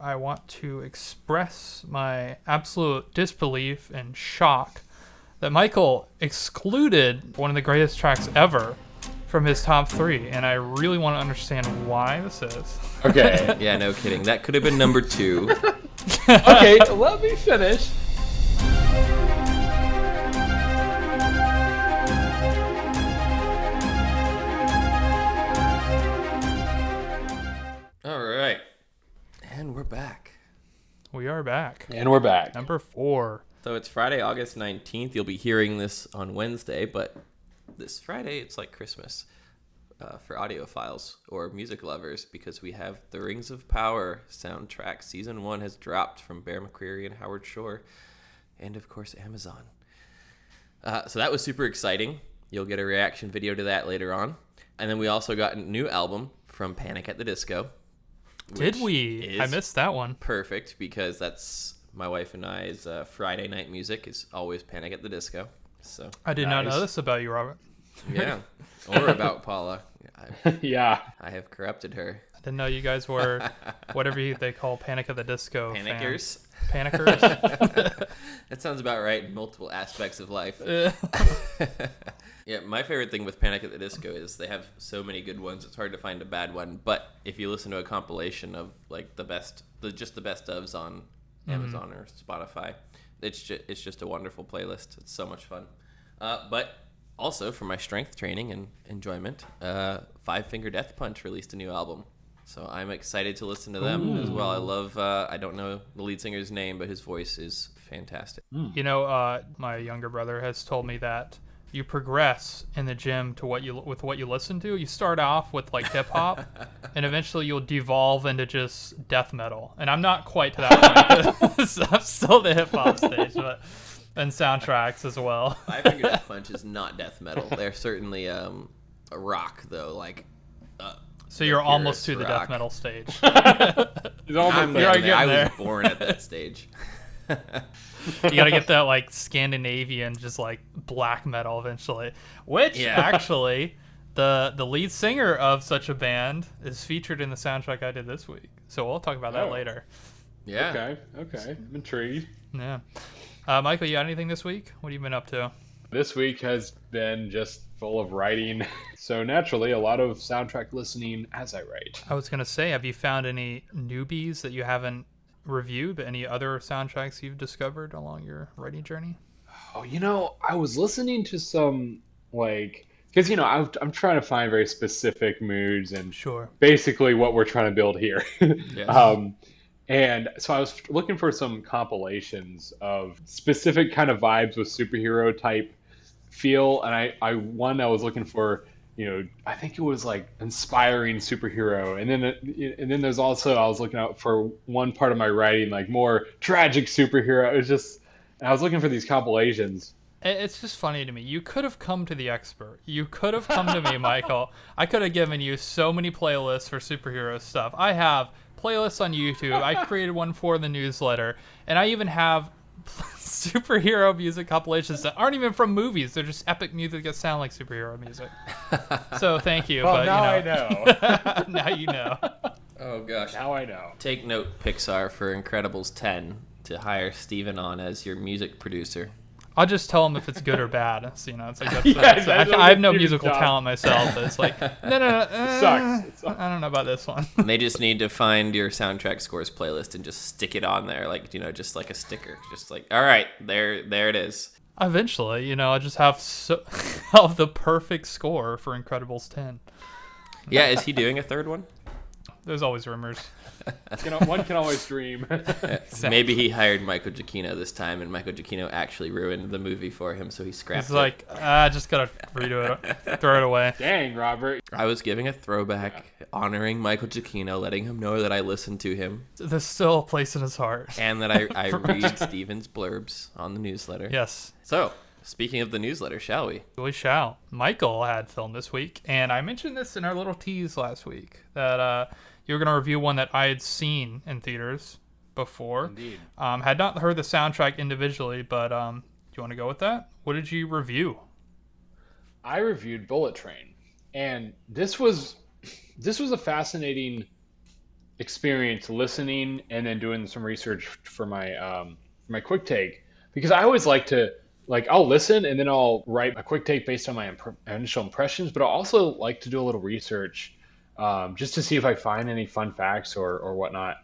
I want to express my absolute disbelief and shock that Michael excluded one of the greatest tracks ever from his top 3, and I really want to understand why this is. Okay. Yeah, no kidding. That could have been number 2. Okay, let me finish. All right. And we're back. We are back. And we're back. Number 4. So it's Friday, August 19th. You'll be hearing this on Wednesday, but this Friday, it's like Christmas for audiophiles or music lovers because we have the Rings of Power soundtrack. Season 1 has dropped from Bear McCreary and Howard Shore and, of course, Amazon. So that was super exciting. You'll get a reaction video to that later on. And then we also got a new album from Panic at the Disco. Did we? I missed that one. Perfect, because that's my wife and I's Friday night music is always Panic at the Disco. So I did not know this about you, Robert. Yeah, or about Paula. Yeah. I have corrupted her. I didn't know you guys were whatever they call Panic at the Disco Panickers. Fans. Panickers. That sounds about right in multiple aspects of life. Yeah, my favorite thing with Panic at the Disco is they have so many good ones. It's hard to find a bad one. But if you listen to a compilation of like the best ofs on Amazon or Spotify, it's just a wonderful playlist. It's so much fun. But also for my strength training and enjoyment, Five Finger Death Punch released a new album. So I'm excited to listen to them as well. I love, I don't know the lead singer's name, but his voice is fantastic. You know, my younger brother has told me that you progress in the gym to what you listen to. You start off with like hip hop, and eventually you'll devolve into just death metal. And I'm not quite to that point. So I'm still at the hip hop stage, but and soundtracks as well. Five Finger Death Punch is not death metal. They're certainly a rock though, like. So you're almost to the rock. death metal stage. I'm there. I there. was born at that stage. You gotta get that like Scandinavian, just like black metal eventually. Which actually, the lead singer of such a band is featured in the soundtrack I did this week. So we'll talk about that later. Yeah. Okay. I'm intrigued. Yeah. Michael, you got anything this week? What have you been up to? This week has been just full of writing. So naturally, a lot of soundtrack listening as I write. I was gonna say, have you found any newbies that you haven't reviewed? Any other soundtracks you've discovered along your writing journey? Oh, I was listening to some, because, I'm trying to find very specific moods and basically what we're trying to build here. Yes. And so I was looking for some compilations of specific kind of vibes with superhero type feel. And I was looking for, I think it was like inspiring superhero. And then there's also, I was looking out for one part of my writing, like more tragic superhero. It was just, I was looking for these compilations. It's just funny to me. You could have come to the expert. You could have come to me, Michael. I could have given you so many playlists for superhero stuff. I have playlists on YouTube. I created one for the newsletter. And I even have superhero music compilations that aren't even from movies. They're just epic music that sound like superhero music. So thank you. Well, but now I know. Now you know. Oh gosh. Now I know. Take note, Pixar, for Incredibles 10 to hire Steven on as your music producer. I'll just tell him if it's good or bad. It's like I have no musical talent myself. But it's like no. It sucks. I don't know about this one. They just need to find your soundtrack scores playlist and just stick it on there, just like a sticker. Just like, all right, there it is. Eventually, I'll just have of the perfect score for Incredibles 10. Yeah, is he doing a third one? There's always rumors. One can always dream. Exactly. Maybe he hired Michael Giacchino this time, and Michael Giacchino actually ruined the movie for him, so he scrapped He's like, just gotta redo it, throw it away. Dang, Robert. I was giving a throwback, honoring Michael Giacchino, letting him know that I listened to him. There's still a place in his heart. And that I read Steven's blurbs on the newsletter. Yes. So, speaking of the newsletter, shall we? We shall. Michael had film this week, and I mentioned this in our little tease last week, that you were going to review one that I had seen in theaters before. Indeed. Had not heard the soundtrack individually, but do you want to go with that? What did you review? I reviewed Bullet Train, and this was a fascinating experience listening and then doing some research for my quick take, because I always like to I'll listen and then I'll write a quick take based on my initial impressions, but I also like to do a little research just to see if I find any fun facts or whatnot.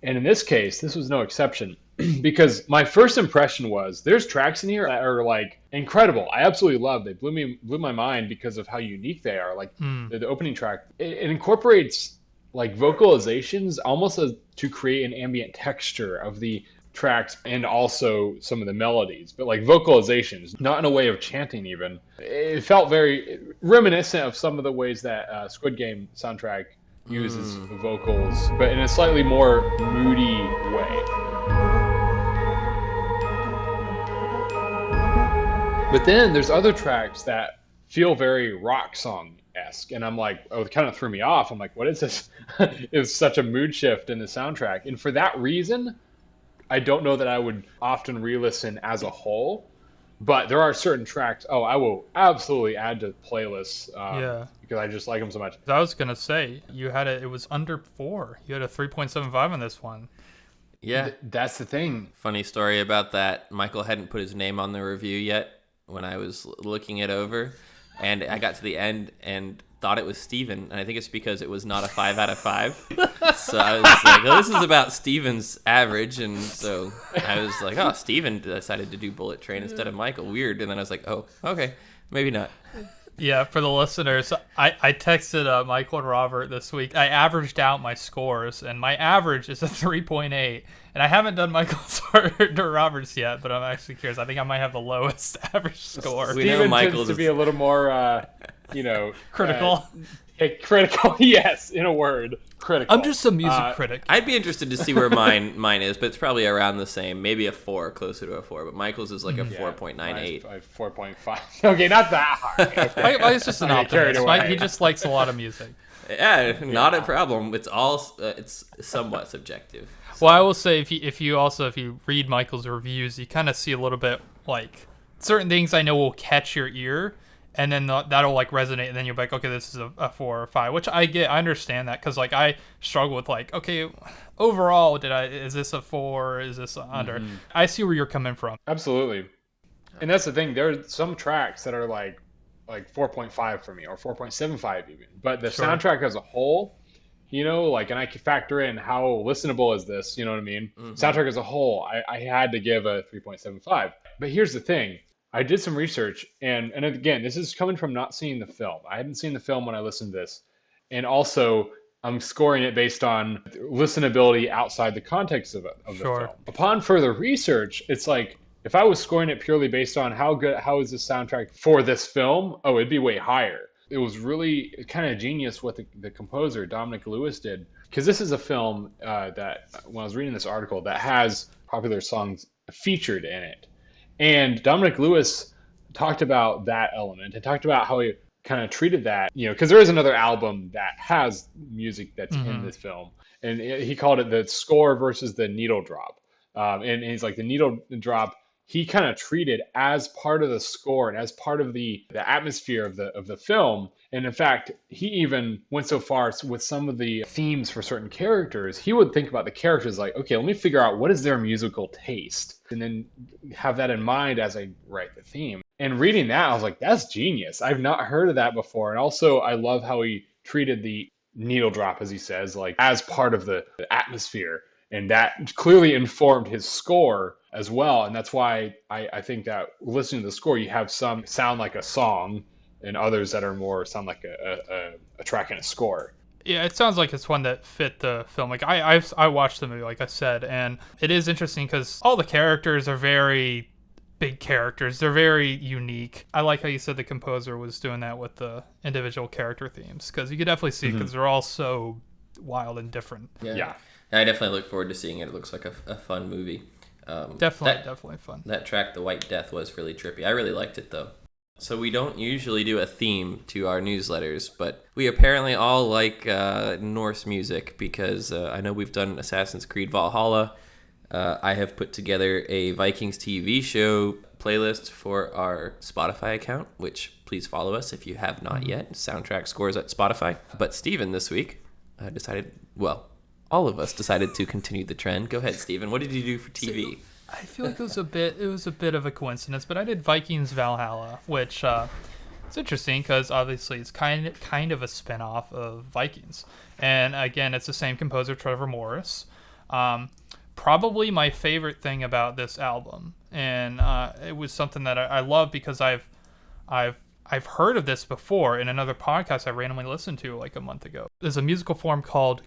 And in this case, this was no exception because my first impression was there's tracks in here that are like incredible. I absolutely love. They blew my mind because of how unique they are. Like the opening track, it incorporates like vocalizations almost as to create an ambient texture of the tracks and also some of the melodies, but like vocalizations, not in a way of chanting even. It felt very reminiscent of some of the ways that Squid Game soundtrack uses vocals, but in a slightly more moody way. But then there's other tracks that feel very rock song-esque, and I'm like, oh, it kind of threw me off. I'm like, what is this? It's such a mood shift in the soundtrack. And for that reason, I don't know that I would often re-listen as a whole, but there are certain tracks, I will absolutely add to playlists because I just like them so much. I was going to say, it was under 4. You had a 3.75 on this one. Yeah. That's the thing. Funny story about that. Michael hadn't put his name on the review yet when I was looking it over, and I got to the end and thought it was Steven, and I think it's because it was not a 5 out of 5. So I was like, oh, this is about Steven's average, and so I was like, oh, Steven decided to do Bullet Train instead of Michael. Weird. And then I was like, oh, okay, maybe not. Yeah, for the listeners, I texted Michael and Robert this week. I averaged out my scores, and my average is a 3.8. And I haven't done Michael's or Robert's yet, but I'm actually curious. I think I might have the lowest average score. We know Steven Michael's tends to be a little more, Critical. Critical, yes, in a word. Critical. I'm just a music critic. I'd be interested to see where mine is, but it's probably around the same, maybe a 4, closer to a 4. But Michael's is like a 4.98. 4.5. Okay, not that hard. Okay. Mike's just an optimist. Mike, he just likes a lot of music. Yeah, not a problem. It's all it's somewhat subjective. Well, I will say if you read Michael's reviews, you kind of see a little bit like certain things I know will catch your ear, and then that'll like resonate, and then you're like, okay, this is a 4 or 5, which I understand that, because like I struggle with like, okay, overall, is this a 4? Is this under? Mm-hmm. I see where you're coming from. Absolutely, and that's the thing. There are some tracks that are like 4.5 for me, or 4.75 even, but the soundtrack as a whole, and I can factor in how listenable is this, you know what I mean? Mm-hmm. Soundtrack as a whole, I had to give a 3.75. But here's the thing. I did some research, and again, this is coming from not seeing the film. I hadn't seen the film when I listened to this. And also, I'm scoring it based on listenability outside the context of the film. Upon further research, it's like, if I was scoring it purely based on how is the soundtrack for this film, it'd be way higher. It was really kind of genius what the composer, Dominic Lewis, did. Because this is a film that, when I was reading this article, that has popular songs featured in it. And Dominic Lewis talked about that element and talked about how he kind of treated that, because there is another album that has music that's in this film. And he called it the score versus the needle drop. And he's like, the needle drop, he kind of treated as part of the score and as part of the atmosphere of the film. And in fact, he even went so far with some of the themes for certain characters. He would think about the characters like, okay, let me figure out what is their musical taste, and then have that in mind as I write the theme. And reading that, I was like, that's genius. I've not heard of that before. And also, I love how he treated the needle drop, as he says, like as part of the atmosphere. And that clearly informed his score as well. And that's why I think that listening to the score, you have some sound like a song and others that are more sound like a track and a score. Yeah, it sounds like it's one that fit the film. Like I watched the movie, like I said, and it is interesting because all the characters are very big characters. They're very unique. I like how you said the composer was doing that with the individual character themes, because you could definitely see because they're all so wild and different. Yeah. I definitely look forward to seeing it. It looks like a fun movie. Definitely fun. That track, The White Death, was really trippy. I really liked it, though. So we don't usually do a theme to our newsletters, but we apparently all like Norse music, because I know we've done Assassin's Creed Valhalla. I have put together a Vikings TV show playlist for our Spotify account, which please follow us if you have not yet. Soundtrack Scores at Spotify. But Steven this week decided, all of us decided to continue the trend. Go ahead, Steven. What did you do for TV? I feel like it was a bit of a coincidence, but I did Vikings Valhalla, which it's interesting because obviously it's kind of a spin-off of Vikings. And again, it's the same composer, Trevor Morris. Probably my favorite thing about this album, and it was something that I love because I've heard of this before in another podcast I randomly listened to like a month ago. There's a musical form called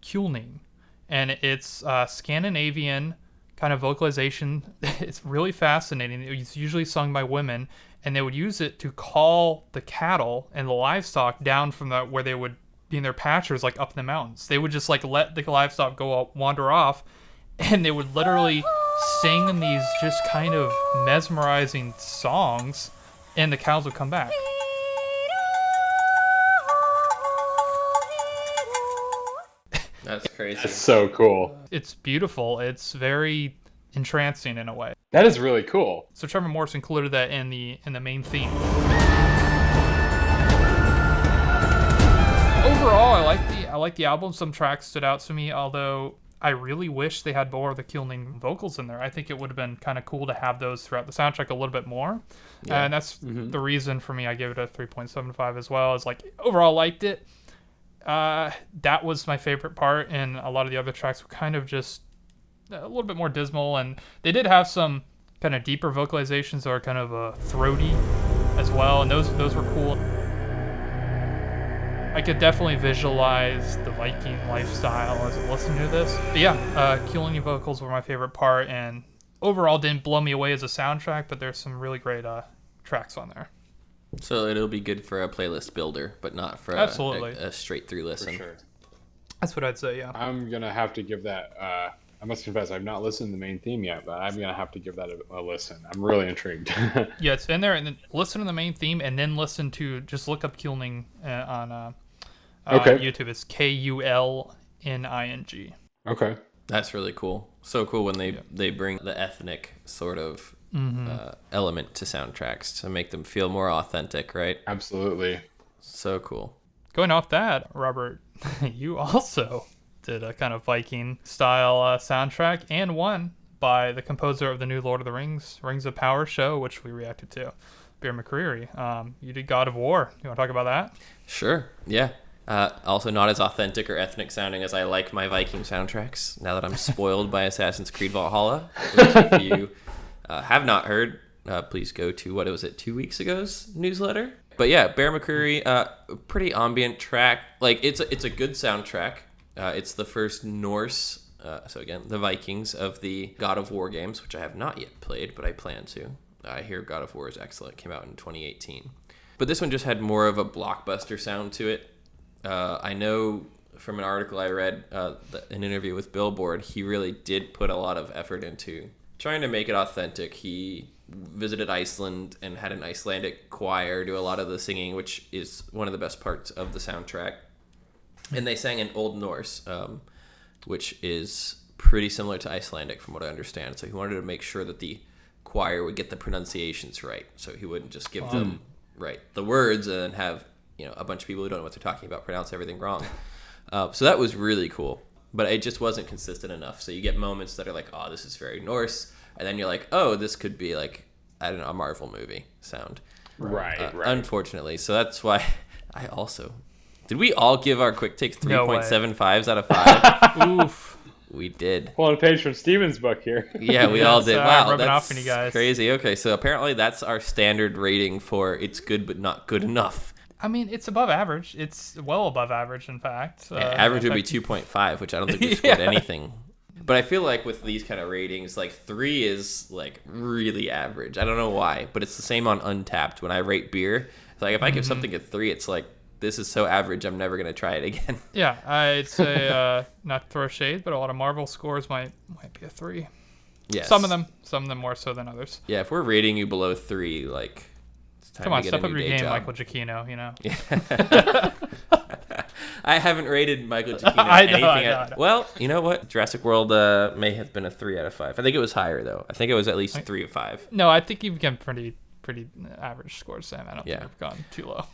kulning, and it's Scandinavian kind of vocalization. It's really fascinating. It's usually sung by women, and they would use it to call the cattle and the livestock down from where they would be in their pastures, like up in the mountains. They would just like let the livestock wander off, and they would literally sing these just kind of mesmerizing songs, and the cows would come back. That's crazy. That's so cool. It's beautiful. It's very entrancing in a way. That is really cool. So Trevor Morris included that in the main theme. Overall, I like the album. Some tracks stood out to me, although I really wish they had more of the Kulning vocals in there. I think it would have been kind of cool to have those throughout the soundtrack a little bit more. Yeah. And that's the reason for me I gave it a 3.75 as well. Is like overall liked it. That was my favorite part, and a lot of the other tracks were kind of just a little bit more dismal, and they did have some kind of deeper vocalizations that are kind of throaty as well, and those were cool. I could definitely visualize the Viking lifestyle as I listened to this. But yeah, Kulning vocals were my favorite part, and overall didn't blow me away as a soundtrack, but there's some really great tracks on there. So it'll be good for a playlist builder, but not for a straight through listen. For sure. That's what I'd say, yeah. I'm going to have to give that, I must confess, I've not listened to the main theme yet, but I'm going to have to give that a listen. I'm really intrigued. Yeah, it's in there, and then listen to the main theme, and then just look up Kulning on YouTube. It's Kulning. Okay. That's really cool. So cool when they bring the ethnic sort of element to soundtracks to make them feel more authentic, right? Absolutely. So cool. Going off that, Robert, you also did a kind of Viking style soundtrack, and one by the composer of the new Lord of the Rings of Power show, which we reacted to, Bear McCreary. You did God of War. You want to talk about that? Sure. Yeah. Also not as authentic or ethnic sounding as I like my Viking soundtracks, now that I'm spoiled by Assassin's Creed Valhalla, which if you have not heard, please go to, 2 weeks ago's newsletter. But yeah, Bear McCreary, pretty ambient track. Like, it's a good soundtrack. It's the first Norse, so again, the Vikings of the God of War games, which I have not yet played, but I plan to. I hear God of War is excellent. It came out in 2018. But this one just had more of a blockbuster sound to it. I know from an article I read, an interview with Billboard, he really did put a lot of effort into trying to make it authentic. He visited Iceland and had an Icelandic choir do a lot of the singing, which is one of the best parts of the soundtrack. And they sang in Old Norse, which is pretty similar to Icelandic from what I understand. So he wanted to make sure that the choir would get the pronunciations right. So he wouldn't just give them the words and then have a bunch of people who don't know what they're talking about pronounce everything wrong. So that was really cool. But it just wasn't consistent enough. So you get moments that are like, oh, this is very Norse. And then you're like, oh, this could be like, I don't know, a Marvel movie sound. Right. Unfortunately. So that's why I also... Did we all give our quick takes 3.75s out of 5? Oof. We did. Pulling a page from Steven's book here. Yeah, we all did. Wow, rubbing that's off on you guys. Crazy. Okay, so apparently that's our standard rating for it's good but not good enough. I mean, it's above average. It's well above average, in fact. Average would be 2.5, which I don't think we scored anything. But I feel like with these kind of ratings, like 3 is like really average. I don't know why, but it's the same on Untapped. When I rate beer, it's like if I give something a 3, it's like, this is so average, I'm never going to try it again. Yeah, I'd say, not to throw shade, but a lot of Marvel scores might be a 3. Yes. Some of them more so than others. Yeah, if we're rating you below 3, like, it's time Come on, to get step a up new your day game, job. Michael Giacchino, Yeah. I haven't rated Michael Giacchino I know. Well, you know what? Jurassic World may have been a 3 out of 5. I think it was higher, though. I think it was at least 3 of 5. No, I think you've given pretty average scores, Sam. I don't think you've gone too low.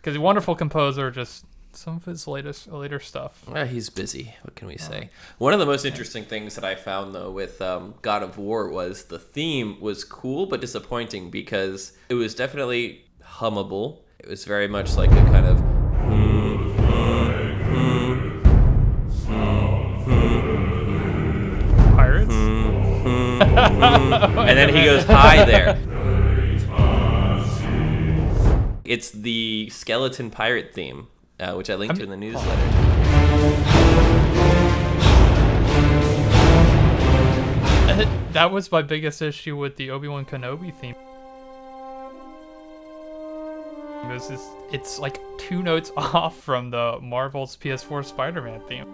Because a wonderful composer, just some of his later stuff. He's busy. What can we say? One of the most interesting things that I found, though, with God of War was the theme was cool but disappointing because it was definitely hummable. It was very much like a kind of... Pirates? And then he goes, hi there. It's the skeleton pirate theme, which I linked to in the newsletter. That was my biggest issue with the Obi-Wan Kenobi theme. It's like 2 notes off from the Marvel's PS4 Spider-Man theme.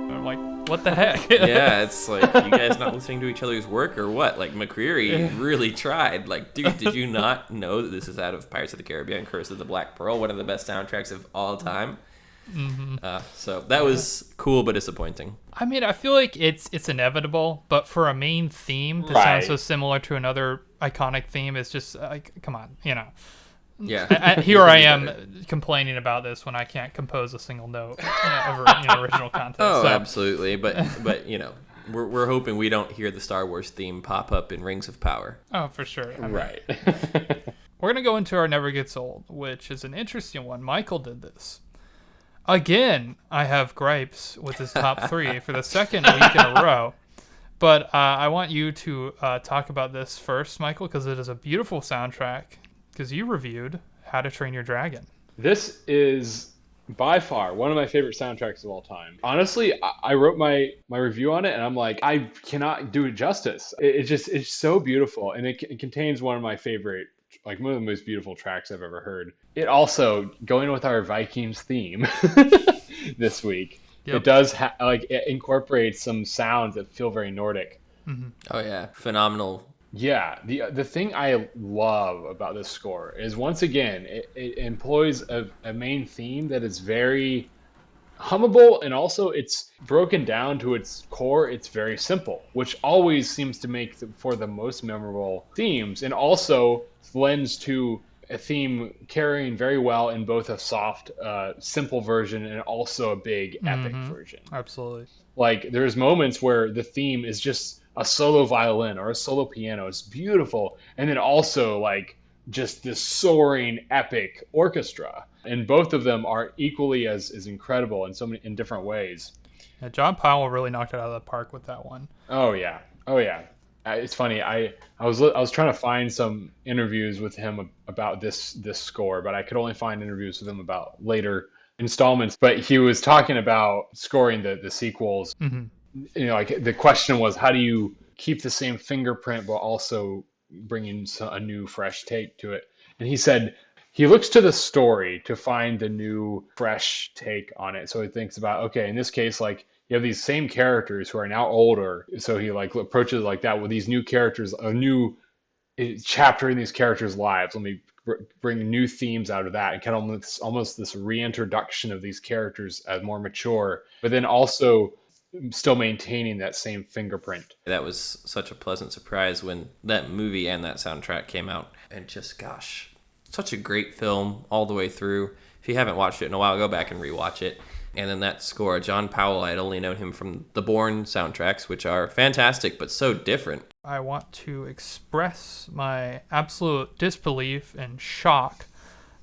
I'm like, what the heck? Yeah, it's like, you guys not listening to each other's work or what? Like, McCreary really tried. Like, dude, did you not know that this is out of Pirates of the Caribbean, Curse of the Black Pearl, one of the best soundtracks of all time? So that was cool but disappointing. I mean, I feel like it's inevitable, but for a main theme to sound so similar to another iconic theme, it's just like, come on, you know. Yeah. Here I am complaining about this when I can't compose a single note over original content. Oh, so. Absolutely. But you know, we're hoping we don't hear the Star Wars theme pop up in Rings of Power. Oh, for sure. I mean, Right. we're gonna go into our Never Gets Old, which is an interesting one. Michael did this. Again, I have gripes with his top 3 for the second week in a row. But I want you to talk about this first, Michael, because it is a beautiful soundtrack. Because you reviewed How to Train Your Dragon. This is by far one of my favorite soundtracks of all time. Honestly, I wrote my review on it, and I'm like, I cannot do it justice. It's so beautiful, and it contains one of my favorite, like one of the most beautiful tracks I've ever heard. It also, going with our Vikings theme this week, it does it incorporates some sounds that feel very Nordic. Mm-hmm. Oh yeah, phenomenal. Yeah, the thing I love about this score is, once again, it employs a main theme that is very hummable, and also it's broken down to its core. It's very simple, which always seems to make for the most memorable themes, and also lends to a theme carrying very well in both a soft, simple version and also a big epic version. Absolutely. Like, there's moments where the theme is just a solo violin or a solo piano. It's beautiful. And then also, like, just this soaring epic orchestra. And both of them are equally as incredible in different ways. Yeah, John Powell really knocked it out of the park with that one. Oh yeah. It's funny. I was trying to find some interviews with him about this score, but I could only find interviews with him about later installments. But he was talking about scoring the sequels. Mm-hmm. Like, the question was, how do you keep the same fingerprint but also bringing a new, fresh take to it? And he said he looks to the story to find the new, fresh take on it. So he thinks about, okay, in this case, like, you have these same characters who are now older. So he approaches like that with these new characters, a new chapter in these characters' lives. Let me bring new themes out of that, and kind of almost this reintroduction of these characters as more mature, but then also still maintaining that same fingerprint. That was such a pleasant surprise when that movie and that soundtrack came out. And just, gosh, such a great film all the way through. If you haven't watched it in a while, go back and rewatch it. And then that score, John Powell, I had only known him from the Bourne soundtracks, which are fantastic, but so different. I want to express my absolute disbelief and shock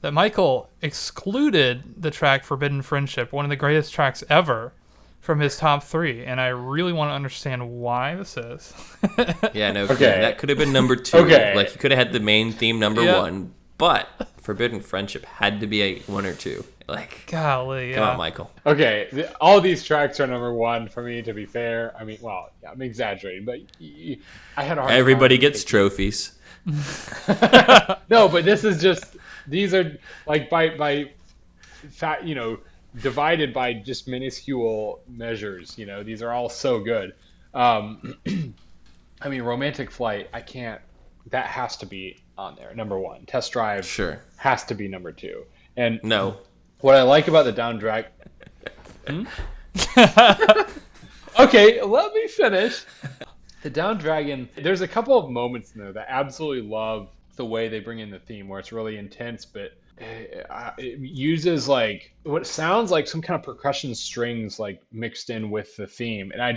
that Michael excluded the track Forbidden Friendship, one of the greatest tracks ever, from his top 3, and I really want to understand why this is. Yeah, no, Okay. that could have been number 2. Okay. Like, you could have had the main theme number 1, but Forbidden Friendship had to be a 1 or 2. Like, Golly, yeah. come on, Michael. Okay, all these tracks are number 1 for me, to be fair. I mean, well, yeah, I'm exaggerating, but I had a hard Everybody time gets trophies. No, but this is just, these are like by fat, divided by just minuscule measures. These are all so good. I mean, Romantic Flight, that has to be on there, number 1. Test Drive Sure. has to be number 2. And No. what I like about the Down Drag... Okay, let me finish. The Down Dragon, there's a couple of moments in there that I absolutely love the way they bring in the theme, where it's really intense, but it uses like what sounds like some kind of percussion strings like mixed in with the theme, and I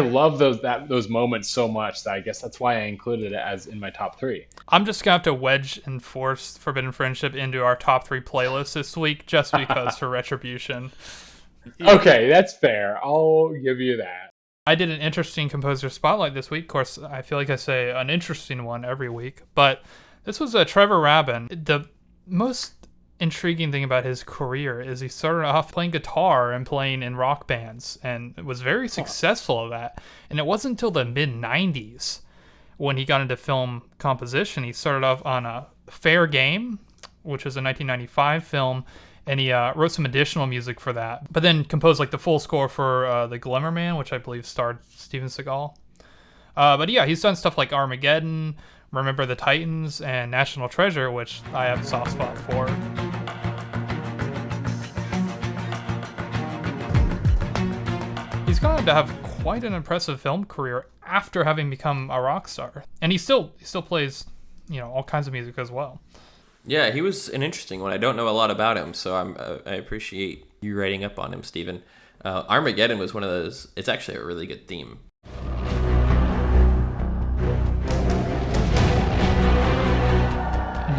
love those moments so much that I guess that's why I included it as in my top three. I'm just gonna have to wedge and force Forbidden Friendship into our top 3 playlists this week, just because for Retribution. Okay, that's fair. I'll give you that. I did an interesting composer spotlight this week. Of course, I feel like I say an interesting one every week, but this was Trevor Rabin. The most intriguing thing about his career is he started off playing guitar and playing in rock bands, and was very successful at that. And it wasn't until the mid-90s when he got into film composition. He started off on a Fair Game, which was a 1995 film, and he wrote some additional music for that, but then composed like the full score for The Glimmer Man, which I believe starred Steven Seagal. But yeah, he's done stuff like Armageddon, Remember the Titans, and National Treasure, which I have a soft spot for. He's gone on to have quite an impressive film career after having become a rock star, and he still plays, all kinds of music as well. Yeah, he was an interesting one. I don't know a lot about him, so I appreciate you writing up on him, Steven. Armageddon was one of those. It's actually a really good theme.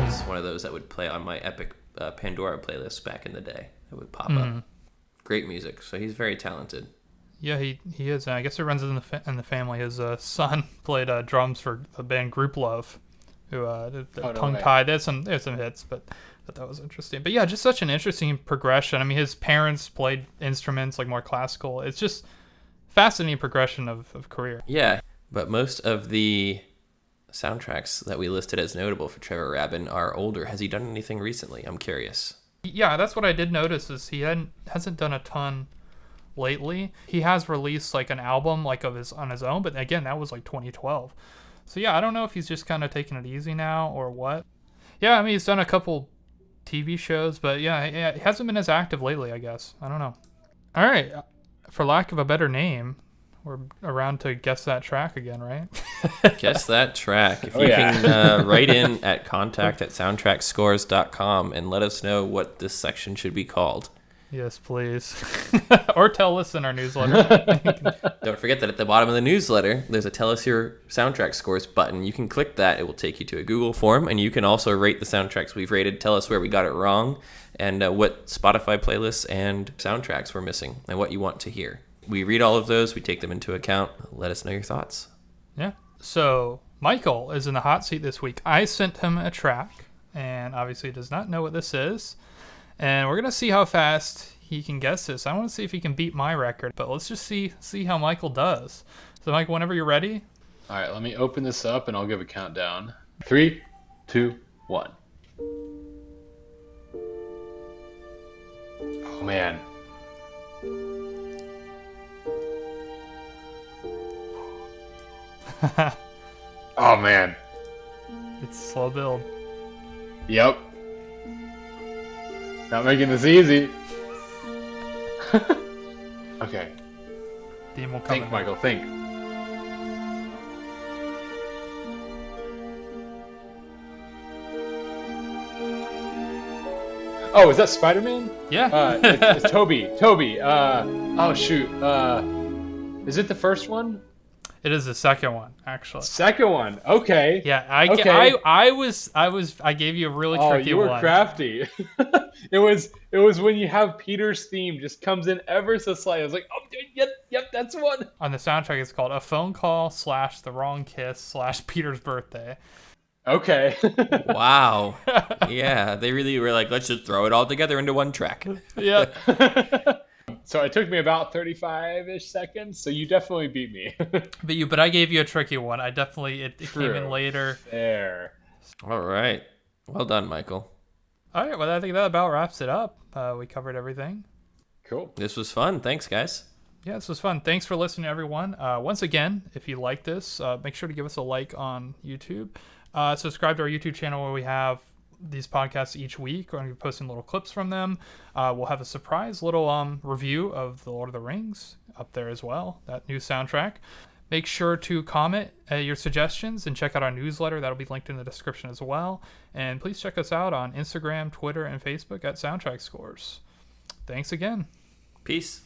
It's one of those that would play on my epic Pandora playlist back in the day. It would pop up. Great music. So he's very talented. Yeah, he is. I guess it runs in the family. His son played drums for the band Group Love, who Tongue Tied. There's some hits, but that was interesting. But yeah, just such an interesting progression. I mean, his parents played instruments, like more classical. It's just fascinating progression of career. Yeah, but most of the soundtracks that we listed as notable for Trevor Rabin are older. Has he done anything recently? I'm curious. Yeah, that's what I did notice, is he hasn't done a ton lately. He has released like an album like on his own, but again, that was like 2012. So yeah, I don't know if he's just kind of taking it easy now or what. Yeah, I mean, he's done a couple TV shows, but yeah, he hasn't been as active lately, I guess. I don't know. All right, for lack of a better name, we're around to guess that track again, right? Guess that track. If you can write in at contact@soundtrackscores.com and let us know what this section should be called. Yes, please. Or tell us in our newsletter. Don't forget that at the bottom of the newsletter, there's a Tell Us Your Soundtrack Scores button. You can click that. It will take you to a Google form, and you can also rate the soundtracks we've rated. Tell us where we got it wrong, and what Spotify playlists and soundtracks we're missing, and what you want to hear. We read all of those. We take them into account. Let us know your thoughts. Yeah. So Michael is in the hot seat this week. I sent him a track, and obviously does not know what this is. And we're going to see how fast he can guess this. I want to see if he can beat my record, but let's just see how Michael does. So, Michael, whenever you're ready. All right, let me open this up, and I'll give a countdown. 3, 2, 1. Oh, man. Oh, man. It's slow build. Yep. Not making this easy. Okay. Theme will come. Think, Michael, think. Oh, is that Spider-Man? Yeah. It's Toby. Oh, shoot. Is it the first one? It is the second one, actually. Second one. Okay. Yeah, I gave you a really tricky one. Oh, you were crafty. It was when you have Peter's theme just comes in ever so slightly. I was like, oh, yep, that's one. On the soundtrack, it's called A Phone Call / The Wrong Kiss / Peter's Birthday. Okay. Wow. Yeah, they really were like, let's just throw it all together into one track. Yeah. So it took me about 35-ish seconds, so you definitely beat me. But I gave you a tricky one. It came in later. There. All right. Well done, Michael. All right, well, I think that about wraps it up. We covered everything. Cool. This was fun. Thanks, guys. Yeah, this was fun. Thanks for listening, everyone. Once again, if you like this, make sure to give us a like on YouTube. Subscribe to our YouTube channel where we have these podcasts each week. We're going to be posting little clips from them. We'll have a surprise little review of The Lord of the Rings up there as well, that new soundtrack. Make sure to comment your suggestions and check out our newsletter. That'll be linked in the description as well. And please check us out on Instagram, Twitter, and Facebook at Soundtrack Scores. Thanks again. Peace.